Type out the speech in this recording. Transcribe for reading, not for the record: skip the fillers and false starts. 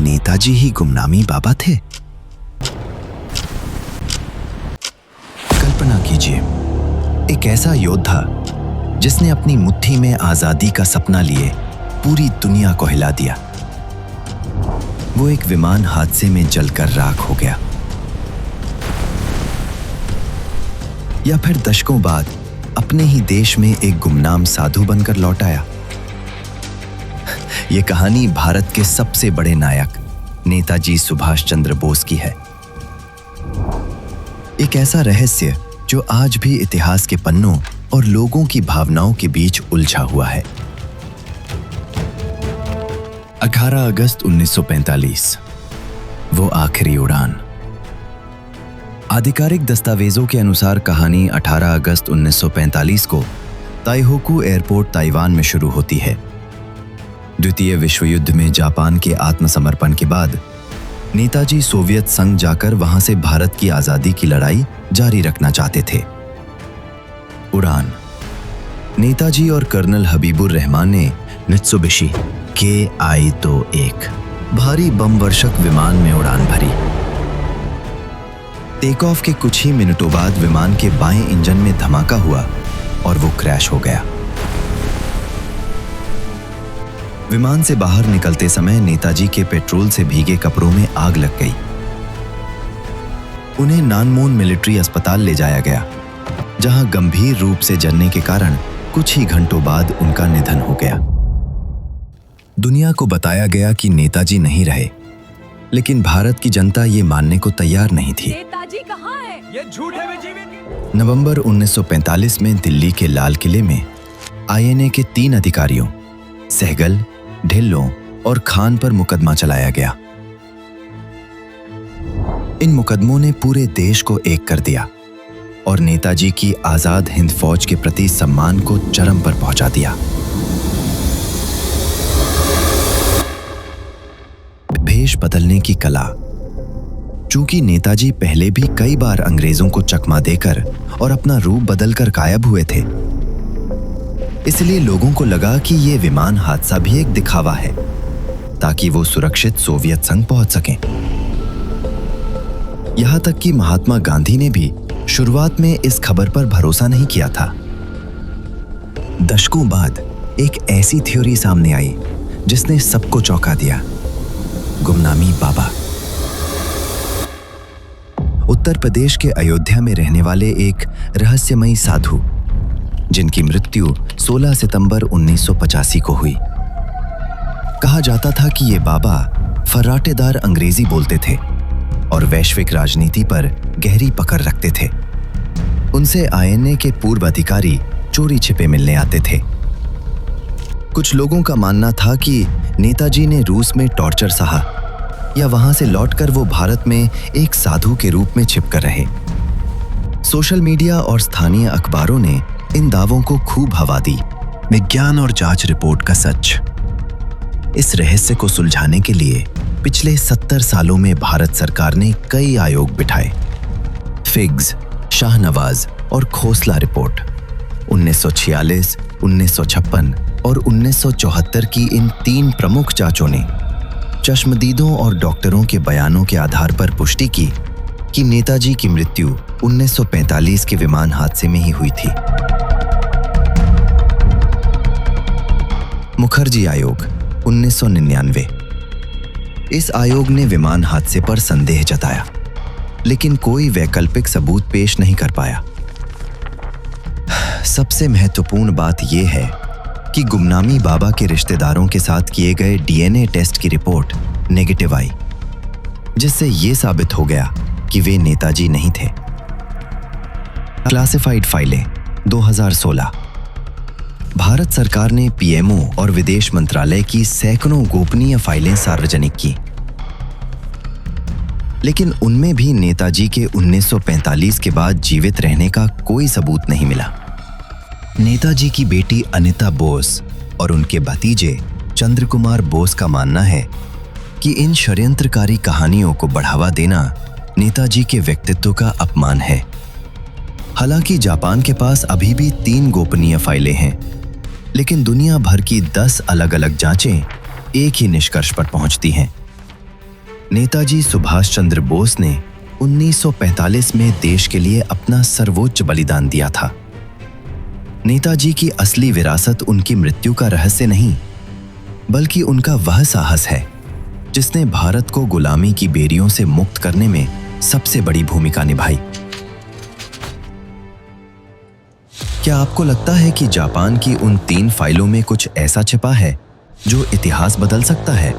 नेताजी ही गुमनामी बाबा थे? कल्पना कीजिए, एक ऐसा योद्धा जिसने अपनी मुट्ठी में आजादी का सपना लिए पूरी दुनिया को हिला दिया, वो एक विमान हादसे में जलकर राख हो गया। या फिर दशकों बाद अपने ही देश में एक गुमनाम साधु बनकर लौट आया। ये कहानी भारत के सबसे बड़े नायक नेताजी सुभाष चंद्र बोस की है। एक ऐसा रहस्य जो आज भी इतिहास के पन्नों और लोगों की भावनाओं के बीच उलझा हुआ है। 18 अगस्त 1945, वो आखिरी उड़ान। आधिकारिक दस्तावेजों के अनुसार कहानी 18 अगस्त 1945 को ताइहोकू एयरपोर्ट ताइवान में शुरू होती है। द्वितीय विश्व युद्ध में जापान के आत्मसमर्पण के बाद नेताजी सोवियत संघ जाकर वहां से भारत की आजादी की लड़ाई जारी रखना चाहते थे। उड़ान। नेताजी और कर्नल हबीबुर रहमान ने मित्सुबिशी KI-21 भारी बम वर्षक विमान में उड़ान भरी। टेक ऑफ के कुछ ही मिनटों बाद विमान के बाएं इंजन में धमाका हुआ और वो क्रैश हो गया। विमान से बाहर निकलते समय नेताजी के पेट्रोल से भीगे कपड़ों में आग लग गई। उन्हें नानमोन मिलिट्री अस्पताल ले जाया गया, जहां गंभीर रूप से जलने के कारण कुछ ही घंटों बाद उनका निधन हो गया। दुनिया को बताया गया कि नेताजी नहीं रहे, लेकिन भारत की जनता ये मानने को तैयार नहीं थी। नेताजी कहाँ है? ये झूठ है। नवंबर 1945 में दिल्ली के लाल किले में INA के 3 अधिकारियों सहगल, ढिल्लों और खान पर मुकदमा चलाया गया। इन मुकदमों ने पूरे देश को एक कर दिया और नेताजी की आजाद हिंद फौज के प्रति सम्मान को चरम पर पहुंचा दिया। भेष बदलने की कला। चूंकि नेताजी पहले भी कई बार अंग्रेजों को चकमा देकर और अपना रूप बदलकर गायब हुए थे, इसलिए लोगों को लगा कि यह विमान हादसा भी एक दिखावा है ताकि वो सुरक्षित सोवियत संघ पहुंच सकें। यहां तक कि महात्मा गांधी ने भी शुरुआत में इस खबर पर भरोसा नहीं किया था। दशकों बाद एक ऐसी थ्योरी सामने आई जिसने सबको चौंका दिया। गुमनामी बाबा। उत्तर प्रदेश के अयोध्या में रहने वाले एक रहस्यमयी साधु, जिनकी मृत्यु 16 सितंबर 1985 को हुई। कहा जाता था कि ये बाबा फर्राटेदार अंग्रेजी बोलते थे और वैश्विक राजनीति पर गहरी पकड़ रखते थे। उनसे INA के पूर्व अधिकारी चोरी छिपे मिलने आते थे। कुछ लोगों का मानना था कि नेताजी ने रूस में टॉर्चर सहा या वहां से लौटकर वो भारत में एक साधु के रूप में छिपकर रहे। सोशल मीडिया और स्थानीय अखबारों ने इन दावों को खूब हवा दी। विज्ञान और जांच रिपोर्ट का सच। इस रहस्य को सुलझाने के लिए पिछले 70 सालों में भारत सरकार ने कई आयोग बिठाए। फिग्स, शाहनवाज और खोसला रिपोर्ट 1946, 1956 और 1974 की इन 3 प्रमुख जांचों ने चश्मदीदों और डॉक्टरों के बयानों के आधार पर पुष्टि की कि नेताजी की मृत्यु 1945 के विमान हादसे में ही हुई थी। मुखर्जी आयोग 1999। इस आयोग ने विमान हादसे पर संदेह जताया, लेकिन कोई वैकल्पिक सबूत पेश नहीं कर पाया। सबसे महत्वपूर्ण बात यह है कि गुमनामी बाबा के रिश्तेदारों के साथ किए गए DNA टेस्ट की रिपोर्ट नेगेटिव आई, जिससे यह साबित हो गया कि वे नेताजी नहीं थे। क्लासिफाइड फाइलें 2016। भारत सरकार ने PMO और विदेश मंत्रालय की सैकड़ों गोपनीय फाइलें सार्वजनिक की, लेकिन उनमें भी नेताजी के 1945 के बाद जीवित रहने का कोई सबूत नहीं मिला। नेताजी की बेटी अनिता बोस और उनके भतीजे चंद्र कुमार बोस का मानना है कि इन षड्यंत्रकारी कहानियों को बढ़ावा देना नेताजी के व्यक्तित्व का अपमान है। हालांकि जापान के पास अभी भी 3 गोपनीय फाइलें हैं, लेकिन दुनिया भर की 10 अलग-अलग जांचें एक ही निष्कर्ष पर पहुंचती हैं नेताजी सुभाष चंद्र बोस ने 1945 में देश के लिए अपना सर्वोच्च बलिदान दिया था। नेताजी की असली विरासत उनकी मृत्यु का रहस्य नहीं, बल्कि उनका वह साहस है जिसने भारत को गुलामी की बेड़ियों से मुक्त करने में सबसे बड़ी भूमिका निभाई। क्या आपको लगता है कि जापान की उन 3 फाइलों में कुछ ऐसा छिपा है जो इतिहास बदल सकता है?